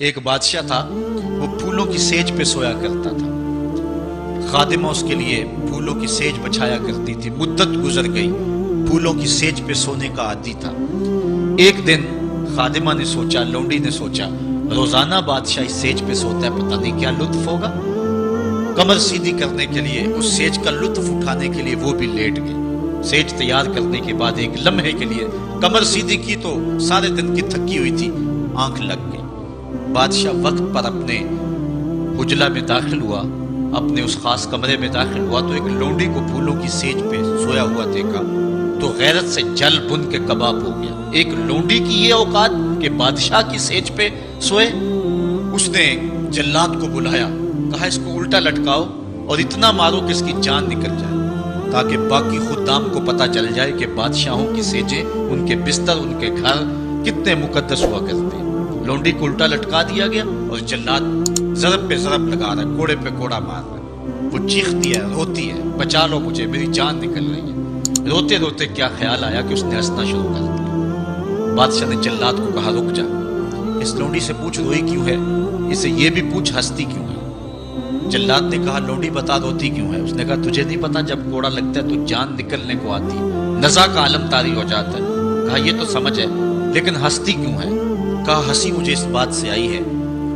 ایک بادشاہ تھا، وہ پھولوں کی سیج پہ سویا کرتا تھا۔ خادمہ اس کے لیے پھولوں کی سیج بچھایا کرتی تھی۔ مدت گزر گئی، پھولوں کی سیج پہ سونے کا عادی تھا۔ ایک دن خادمہ نے سوچا، لونڈی نے سوچا، روزانہ بادشاہ اس سیج پہ سوتا ہے، پتہ نہیں کیا لطف ہوگا۔ کمر سیدھی کرنے کے لیے، اس سیج کا لطف اٹھانے کے لیے وہ بھی لیٹ گئی۔ سیج تیار کرنے کے بعد ایک لمحے کے لیے کمر سیدھی کی تو سارے دن کی تھکی ہوئی تھی، آنکھ لگ گئی۔ بادشاہ وقت پر اپنے حجلہ میں داخل ہوا، اپنے اس خاص کمرے میں داخل ہوا تو ایک لونڈی کو پھولوں کی سیج پہ سویا ہوا دیکھا تو غیرت سے جل بن کے کباب ہو گیا۔ ایک لونڈی کی یہ اوقات کہ بادشاہ کی سیج پہ سوئے۔ اس نے جلاد کو بلایا، کہا اس کو الٹا لٹکاؤ اور اتنا مارو کہ اس کی جان نکل جائے، تاکہ باقی خدام کو پتہ چل جائے کہ بادشاہوں کی سیجیں، ان کے بستر، ان کے گھر کتنے مقدس ہوا کرتے ہیں۔ لونڈی کو الٹا لٹکا دیا گیا اور جلاد ضرب پہ ضرب لگا رہا ہے، کوڑے پہ کوڑا مار رہا ہے۔ وہ چیختی ہے، روتی ہے، بچا لو مجھے، میری جان نکل رہی ہے۔ روتے روتے کیا خیال آیا کہ اس نے ہنسنا شروع کر دیا۔ بادشاہ نے جلاد کو کہا رک جا، اس لونڈی سے پوچھ روئی کیوں ہے، اسے یہ بھی پوچھ ہنستی کیوں ہے۔ جلاد نے کہا لونڈی بتا روتی کیوں ہے۔ اس نے کہا تجھے نہیں پتا جب کوڑا لگتا ہے تو جان نکلنے کو آتی ہے، نزا کا عالم طاری ہو جاتا ہے۔ کہا یہ تو سمجھ ہے، لیکن ہنستی کیوں ہے؟ کہا ہنسی مجھے اس بات سے آئی ہے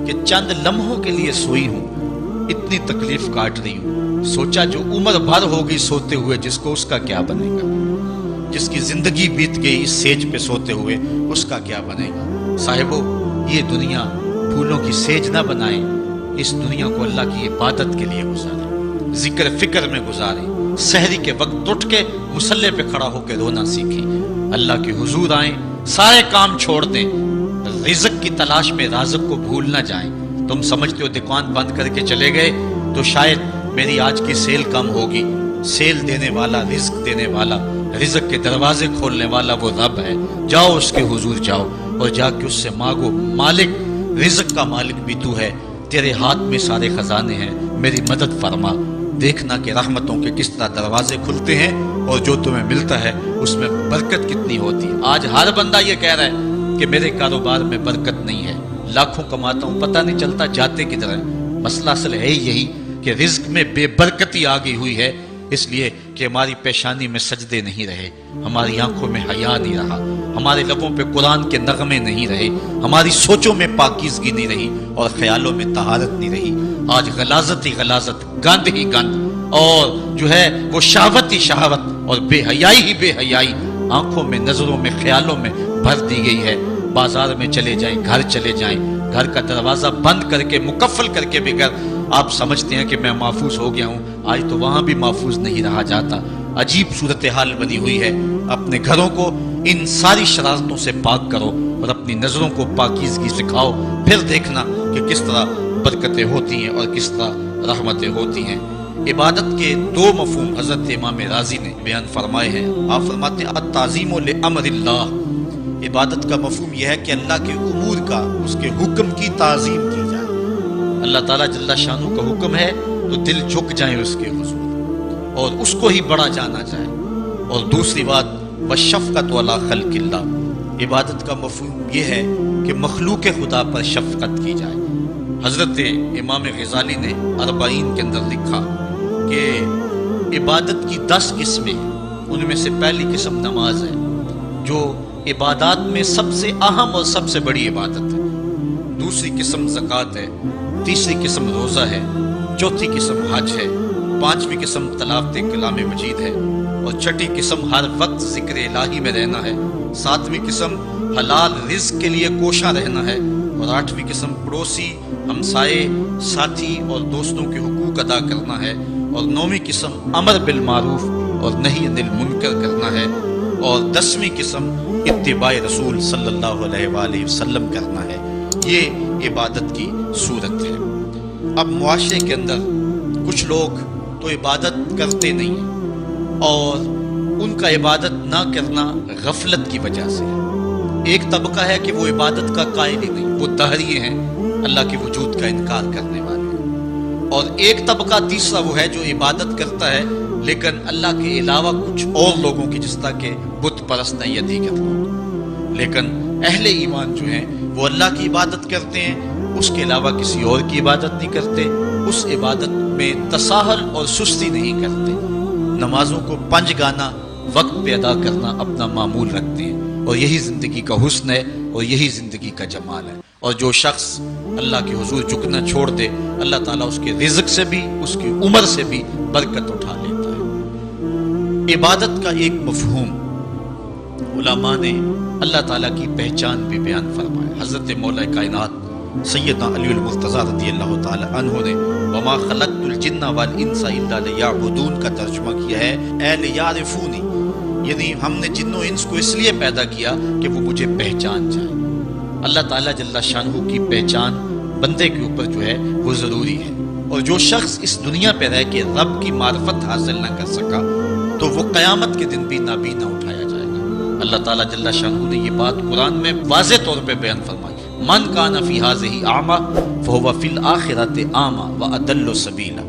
کہ چند لمحوں کے لیے سوئی ہوں، اتنی تکلیف کاٹ رہی ہوں، سوچا جو عمر بھر ہوگی سوتے ہوئے جس کو، اس کا کیا بنے گا؟ جس کی زندگی بیت گئی اس سیج پہ سوتے ہوئے، اس کا کیا بنے گا؟ صاحبو، یہ دنیا پھولوں کی سیج نہ بنائیں، اس دنیا کو اللہ کی عبادت کے لیے گزاریں، ذکر فکر میں گزاریں، سحری کے وقت اٹھ کے مصلے پہ کھڑا ہو کے رونا سیکھیں، اللہ کے حضور آئیں، سارے کام چھوڑ دیں، رزق کی تلاش میں رازق کو بھول نہ جائیں۔ تم سمجھتے ہو دکان بند کر کے چلے گئے تو شاید میری آج کی سیل کم ہوگی۔ سیل دینے والا، رزق دینے والا، رزق کے دروازے کھولنے والا وہ رب ہے۔ جاؤ اس کے حضور جاؤ اور جا کے اس سے مانگو، مالک، رزق کا مالک بھی تو ہے، تیرے ہاتھ میں سارے خزانے ہیں، میری مدد فرما۔ دیکھنا کہ رحمتوں کے کس طرح دروازے کھلتے ہیں اور جو تمہیں ملتا ہے اس میں برکت کتنی ہوتی ہے۔ آج ہر بندہ یہ کہہ رہا ہے کہ میرے کاروبار میں برکت نہیں ہے، لاکھوں کماتا ہوں، پتہ نہیں چلتا جاتے کدھر ہے۔ مسئلہ اصل ہے یہی کہ رزق میں بے برکتی آ گئی ہوئی ہے، اس لیے کہ ہماری پیشانی میں سجدے نہیں رہے، ہماری آنکھوں میں حیا نہیں رہا، ہمارے لبوں پہ قرآن کے نغمے نہیں رہے، ہماری سوچوں میں پاکیزگی نہیں رہی اور خیالوں میں طہارت نہیں رہی۔ آج غلاظت ہی غلاظت، گند ہی گند، اور جو ہے وہ شہوت ہی شہوت اور بے حیائی ہی بے حیائی آنکھوں میں، نظروں میں، خیالوں میں بھر دی گئی ہے۔ بازار میں چلے جائیں، گھر چلے جائیں، گھر کا دروازہ بند کر کے، مقفل کر کے بھی اگر آپ سمجھتے ہیں کہ میں محفوظ ہو گیا ہوں، آج تو وہاں بھی محفوظ نہیں رہا جاتا۔ عجیب صورتحال بنی ہوئی ہے۔ اپنے گھروں کو ان ساری شرارتوں سے پاک کرو اور اپنی نظروں کو پاکیزگی سکھاؤ، پھر دیکھنا کہ کس طرح برکتیں ہوتی ہیں اور کس طرح رحمتیں ہوتی ہیں۔ عبادت کے دو مفہوم حضرت امام رازی نے بیان فرمائے ہیں۔ آپ فرماتے ہیں التعظیم لامر اللہ، عبادت کا مفہوم یہ ہے کہ اللہ کے امور کا، اس کے حکم کی تعظیم کی جائے۔ اللہ تعالیٰ جل شانہ کا حکم ہے تو دل جھک جائیں اس کے حضور اور اس کو ہی بڑا جانا جائے۔ اور دوسری بات والشفقۃ علی خلق اللہ، عبادت کا مفہوم یہ ہے کہ مخلوق خدا پر شفقت کی جائے۔ حضرت امام غزالی نے 40 کے اندر لکھا کہ عبادت کی 10 قسمیں ہیں، ان میں سے پہلی قسم نماز ہے، جو عبادات میں سب سے اہم اور سب سے بڑی عبادت ہے۔ دوسری قسم زکوٰۃ ہے، تیسری قسم روزہ ہے، چوتھی قسم حج ہے، پانچویں قسم تلاوت کلام مجید ہے، اور چھٹی قسم ہر وقت ذکر الہی میں رہنا ہے، ساتویں قسم حلال رزق کے لیے کوشاں رہنا ہے، اور آٹھویں قسم پڑوسی، ہمسائے، ساتھی اور دوستوں کے حقوق ادا کرنا ہے، اور نویں قسم امر بالمعروف اور نہی عن المنکر کرنا ہے، اور 10ویں قسم اتباع رسول صلی اللہ علیہ وآلہ وسلم کرنا ہے۔ یہ عبادت کی صورت ہے۔ اب معاشرے کے اندر کچھ لوگ تو عبادت کرتے نہیں ہیں، اور ان کا عبادت نہ کرنا غفلت کی وجہ سے ہے۔ ایک طبقہ ہے کہ وہ عبادت کا قائل ہی نہیں، وہ دہریے ہیں، اللہ کے وجود کا انکار کرنے والے ہیں۔ اور ایک طبقہ تیسرا وہ ہے جو عبادت کرتا ہے لیکن اللہ کے علاوہ کچھ اور لوگوں کی، جس طرح کہ بت پرست یا دیگر لوگ۔ لیکن اہل ایمان جو ہیں وہ اللہ کی عبادت کرتے ہیں، اس کے علاوہ کسی اور کی عبادت نہیں کرتے، اس عبادت میں تساہل اور سستی نہیں کرتے، نمازوں کو 5 گانا وقت پہ ادا کرنا اپنا معمول رکھتے ہیں، اور یہی زندگی کا حسن ہے اور یہی زندگی کا جمال ہے۔ اور جو شخص اللہ کے حضور جھکنا چھوڑ دے، اللہ تعالیٰ اس کے رزق سے بھی، اس کی عمر سے بھی برکت اٹھا لیتا ہے۔ عبادت کا ایک مفہوم علماء نے اللہ تعالیٰ کی پہچان بھی بیان فرمایا۔ حضرت مولا کائنات سیدنا علی المرتضیٰ رضی اللہ تعالی عنہ نے وما خلقت الجن والانس الا لیعبدون کا ترجمہ کیا ہے اے لیعرفونی، یعنی ہم نے جن و انس کو اس لیے پیدا کیا کہ وہ مجھے پہچان جائے۔ اللہ تعالیٰ جل شانہ کی پہچان بندے کے اوپر جو ہے وہ ضروری ہے، اور جو شخص اس دنیا پہ رہ کے رب کی معرفت حاصل نہ کر سکا تو وہ قیامت کے دن بھی نابینا اٹھایا جائے گا۔ اللہ تعالیٰ جل شانہ نے یہ بات قرآن میں واضح طور پہ بیان فرمائی، من کان فی ہذہ اعمی فہو فی الآخرۃ اعمی واضل سبیلا،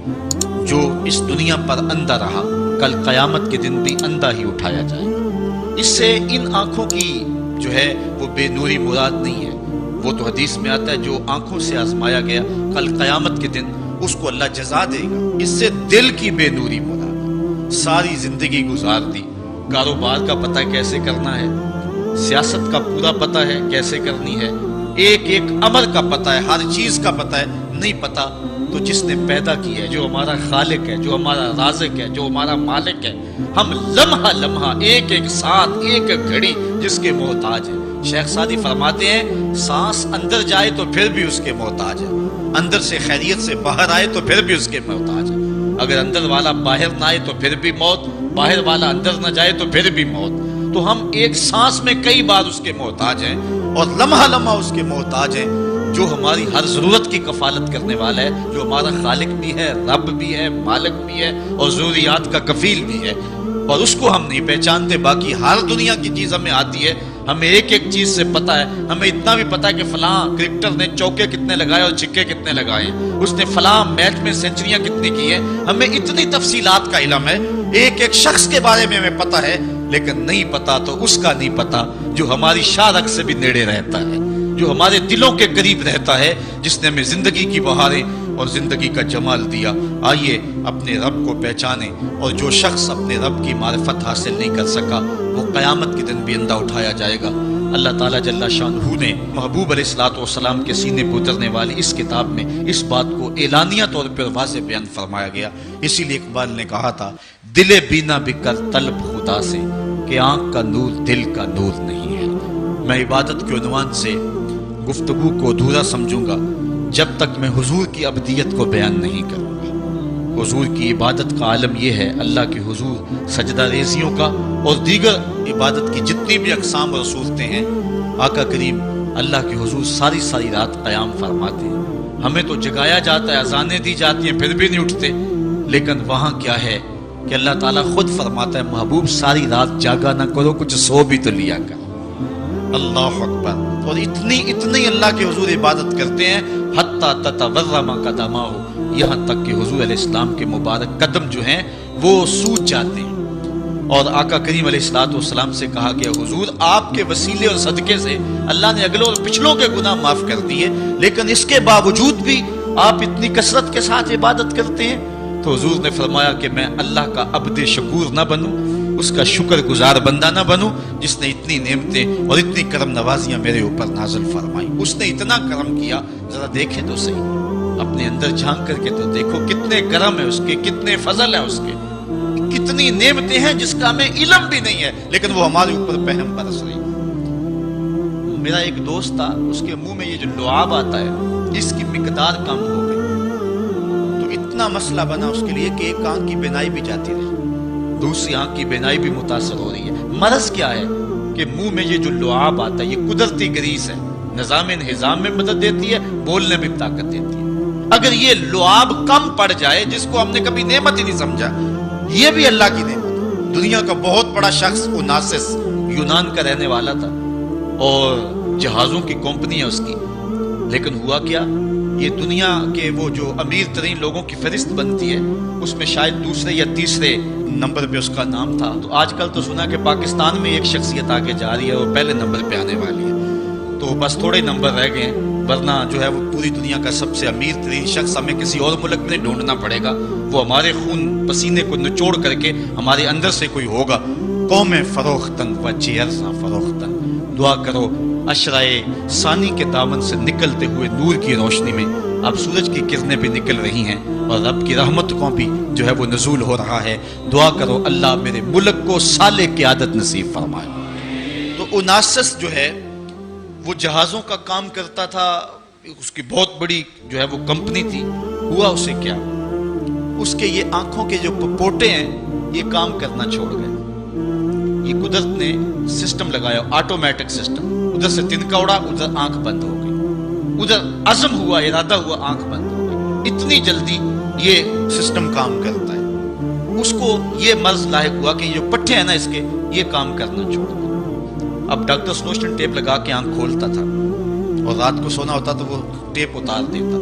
جو اس دنیا پر اندھا رہا کل قیامت کے دن بھی اندھا ہی اٹھایا جائے گا۔ اس سے ان آنکھوں کی جو ہے وہ بے نوری مراد نہیں ہے، وہ تو حدیث میں آتا ہے جو آنکھوں سے آزمایا گیا کل قیامت کے دن اس کو اللہ جزا دے گا۔ اس سے دل کی بے نوری مراد ہے۔ ساری زندگی گزار دی، کاروبار کا پتہ کیسے کرنا ہے، سیاست کا پورا پتہ ہے کیسے کرنی ہے، ایک ایک امر کا پتہ ہے، ہر چیز کا پتہ ہے، نہیں پتہ تو جس نے پیدا کی ہے، جو ہمارا خالق ہے، جو ہمارا رازق ہے، جو ہمارا مالک ہے، ہم لمحہ لمحہ ایک ایک ساتھ ایک ایک گھڑی جس کے محتاج ہیں۔ شیخ سعدی فرماتے ہیں سانس اندر جائے تو پھر بھی اس کے محتاج ہے، اندر سے خیریت سے باہر آئے تو پھر بھی اس کے محتاج ہے، اگر اندر والا باہر نہ آئے تو پھر بھی موت، باہر والا اندر نہ جائے تو پھر بھی موت۔ تو ہم ایک سانس میں کئی بار اس کے محتاج ہیں اور لمحہ لمحہ اس کے محتاج ہیں، جو ہماری ہر ضرورت کی کفالت کرنے والا ہے، جو ہمارا خالق بھی ہے، رب بھی ہے، مالک بھی ہے اور ضروریات کا کفیل بھی ہے، اور اس کو ہم نہیں پہچانتے۔ باقی ہر دنیا کی چیز ہمیں آتی ہے، ہمیں ایک ایک چیز سے پتہ ہے، ہمیں اتنا بھی پتہ ہے کہ فلاں کرکٹر نے چوکے کتنے لگائے اور چھکے کتنے لگائے ہیں، اس نے فلاں میچ میں سینچریاں کتنی کی ہیں، ہمیں اتنی تفصیلات کا علم ہے، ایک ایک شخص کے بارے میں ہمیں پتہ ہے، لیکن نہیں پتہ تو اس کا نہیں پتہ جو ہماری شارک سے بھی نیڑے رہتا ہے، جو ہمارے دلوں کے قریب رہتا ہے، جس نے ہمیں زندگی کی بہاریں اور زندگی کا جمال دیا۔ آئیے اپنے رب کو پہچانیں، اور جو شخص اپنے رب کی معرفت حاصل نہیں کر سکا وہ قیامت کے دن بھی اندھا اٹھایا جائے گا۔ اللہ تعالیٰ جل شانہ نے محبوب علیہ الصلوۃ والسلام کے سینے پر اترنے والی اس کتاب میں اس بات کو اعلانیہ طور پر واضح بیان فرمایا گیا۔ اسی لیے اقبال نے کہا تھا دل بینا بھی کر طلب خدا سے کہ آنکھ کا نور دل کا نور نہیں ہے۔ میں عبادت کے عنوان سے گفتگو کو ادھورا سمجھوں گا جب تک میں حضور کی ابدیت کو بیان نہیں کروں گا۔ حضور کی عبادت کا عالم یہ ہے، اللہ کے حضور سجدہ ریزیوں کا اور دیگر عبادت کی جتنی بھی اقسام اور صورتیں ہیں، آقا کریم اللہ کے حضور ساری ساری رات قیام فرماتے ہیں۔ ہمیں تو جگایا جاتا ہے، اذانیں دی جاتی ہیں، پھر بھی نہیں اٹھتے، لیکن وہاں کیا ہے کہ اللہ تعالیٰ خود فرماتا ہے محبوب ساری رات جاگا نہ کرو، کچھ سو بھی تو لیا کرو۔ اللہ اکبر۔ اور اتنی اللہ کے حضور عبادت کرتے ہیں حتی تتورم قدمہ، یہاں تک کہ حضور علیہ السلام کے مبارک قدم جو ہیں وہ سوج جاتے ہیں۔ اور آقا کریم علیہ الصلوۃ والسلام سے کہا گیا حضور آپ کے وسیلے اور صدقے سے اللہ نے اگلوں اور پچھلوں کے گناہ معاف کر دیے، لیکن اس کے باوجود بھی آپ اتنی کثرت کے ساتھ عبادت کرتے ہیں۔ تو حضور نے فرمایا کہ میں اللہ کا عبد شکور نہ بنوں، اس کا شکر گزار بندہ نہ بنوں جس نے اتنی نعمتیں اور اتنی کرم نوازیاں میرے اوپر نازل فرمائی۔ اس نے اتنا کرم کیا، ذرا دیکھیں تو صحیح، اپنے اندر جھانک کر کے تو دیکھو کتنے کرم ہے اس کے، کتنے فضل ہے اس کے، کتنی نعمتیں ہیں جس کا ہمیں علم بھی نہیں ہے، لیکن وہ ہمارے اوپر پہم برس رہی۔ میرا ایک دوست تھا، اس کے منہ میں یہ جو لعاب آتا ہے اس کی مقدار کم ہو گئی، تو اتنا مسئلہ بنا اس کے لیے کہ ایک آنکھ کی بینائی بھی جاتی رہی، دوسری آنکھ کی بینائی بھی متاثر ہو رہی ہے۔ مرض کیا ہے کہ منہ میں یہ جو لعاب آتا ہے یہ قدرتی گریس ہے، نظام انہضام میں مدد دیتی ہے، بولنے میں طاقت دیتی ہے۔ اگر یہ لعاب کم پڑ جائے جس کو ہم نے کبھی نعمت ہی نہیں سمجھا، یہ بھی اللہ کی نعمت ہے۔ دنیا کا بہت بڑا شخص اوناسس یونان کا رہنے والا تھا اور جہازوں کی کمپنی ہے اس کی، لیکن ہوا کیا، یہ دنیا کے وہ جو امیر ترین لوگوں کی فہرست بنتی ہے اس میں شاید دوسرے یا تیسرے نمبر پہ اس کا نام تھا۔ تو آج کل تو سنا کہ پاکستان میں ایک شخصیت آگے جا رہی ہے اور پہلے نمبر پہ آنے والی ہے، تو بس تھوڑے نمبر رہ گئے ہیں۔ ورنہ جو ہے وہ پوری دنیا کا سب سے امیر ترین شخص ہمیں کسی اور ملک میں ڈھونڈنا پڑے گا، وہ ہمارے خون پسینے کو نچوڑ کر کے ہمارے اندر سے کوئی ہوگا۔ قوم فروختن و چیرزاں فروختن، دعا کرو عشرائے ثانی کے دامن سے نکلتے ہوئے نور کی روشنی میں اب سورج کی کرنیں بھی نکل رہی ہیں اور رب کی رحمت کو بھی جو ہے وہ نزول ہو رہا ہے۔ دعا کرو اللہ میرے ملک کو صالح قیادت نصیب فرمائے۔ تو اوناسس جو ہے وہ جہازوں کا کام کرتا تھا، اس کی بہت بڑی جو ہے وہ کمپنی تھی۔ ہوا اسے کیا، اس کے یہ آنکھوں کے جو پوٹے ہیں یہ کام کرنا چھوڑ گئے۔ یہ قدرت نے سسٹم لگایا، آٹومیٹک سسٹم، ادھر سے تنکا اڑا، ادھر آنکھ بند ہو گئی، ادھر عزم ہوا، ارادہ ہوا، آنکھ بند ہو گئی۔ اتنی جلدی یہ سسٹم کام کرتا ہے۔ اس کو یہ مرض لاحق ہوا کہ یہ جو پٹھے ہیں نا اس کے، یہ کام کرنا چھوڑ گئے۔ اب ڈاکٹر سنوشن ٹیپ لگا کے آنکھ کھولتا تھا اور رات کو سونا ہوتا تو وہ ٹیپ اتار دیتا۔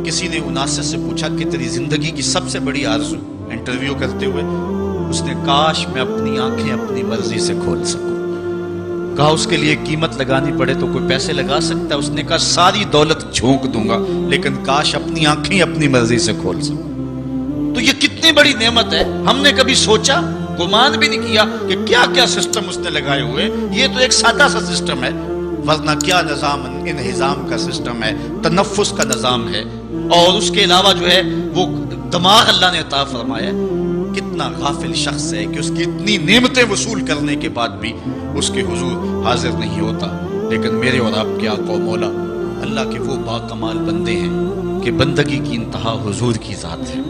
کسی نے اوناسس سے پوچھا کہ تیری زندگی کی سب سے بڑی آرزو، انٹرویو کرتے ہوئے اس نے کاش میں اپنی آنکھیں اپنی مرضی سے کھول سکوں۔ کہا اس کے لیے قیمت لگانی پڑے تو کوئی پیسے لگا سکتا ہے؟ اس نے کہا ساری دولت جھونک دوں گا لیکن کاش اپنی آنکھیں اپنی مرضی سے کھول سکوں۔ تو یہ کتنی بڑی نعمت ہے، ہم نے کبھی سوچا، گمان بھی نہیں کیا کہ کیا کیا سسٹم اس نے لگائے ہوئے۔ یہ تو ایک سادہ سا سسٹم ہے، ورنہ کیا نظام انہضام کا سسٹم ہے، تنفس کا نظام ہے، اور اس کے علاوہ جو ہے وہ دماغ اللہ نے عطا فرمایا ہے۔ کتنا غافل شخص ہے کہ اس کی اتنی نعمتیں وصول کرنے کے بعد بھی اس کے حضور حاضر نہیں ہوتا۔ لیکن میرے اور آپ کے آقا و مولا اللہ کے وہ با کمال بندے ہیں کہ بندگی کی انتہا حضور کی ذات ہے۔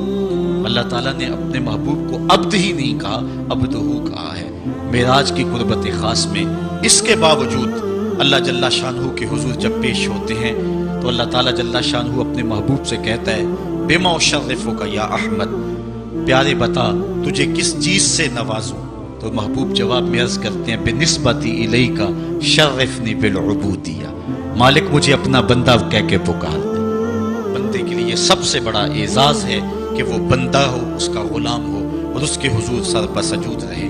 اللہ تعالیٰ نے اپنے محبوب کو عبد ہی نہیں کہا، عبدہ کہا ہے۔ معراج کی قربت خاص میں اس کے باوجود اللہ جل شانہ کے حضور جب پیش ہوتے ہیں تو اللہ تعالیٰ جل شانہ اپنے محبوب سے کہتا ہے بما اشرفک یا احمد، پیارے بتا تجھے کس چیز سے نوازوں؟ تو محبوب جواب میں عرض کرتے ہیں بنسبتی الیک شرفنی بالعبودیہ، مالک مجھے اپنا بندہ کہہ کے پکار دے۔ بندے کے لیے سب سے بڑا اعزاز ہے کہ وہ بندہ ہو، اس کا غلام ہو اور اس کے حضور سر پر سجود رہے۔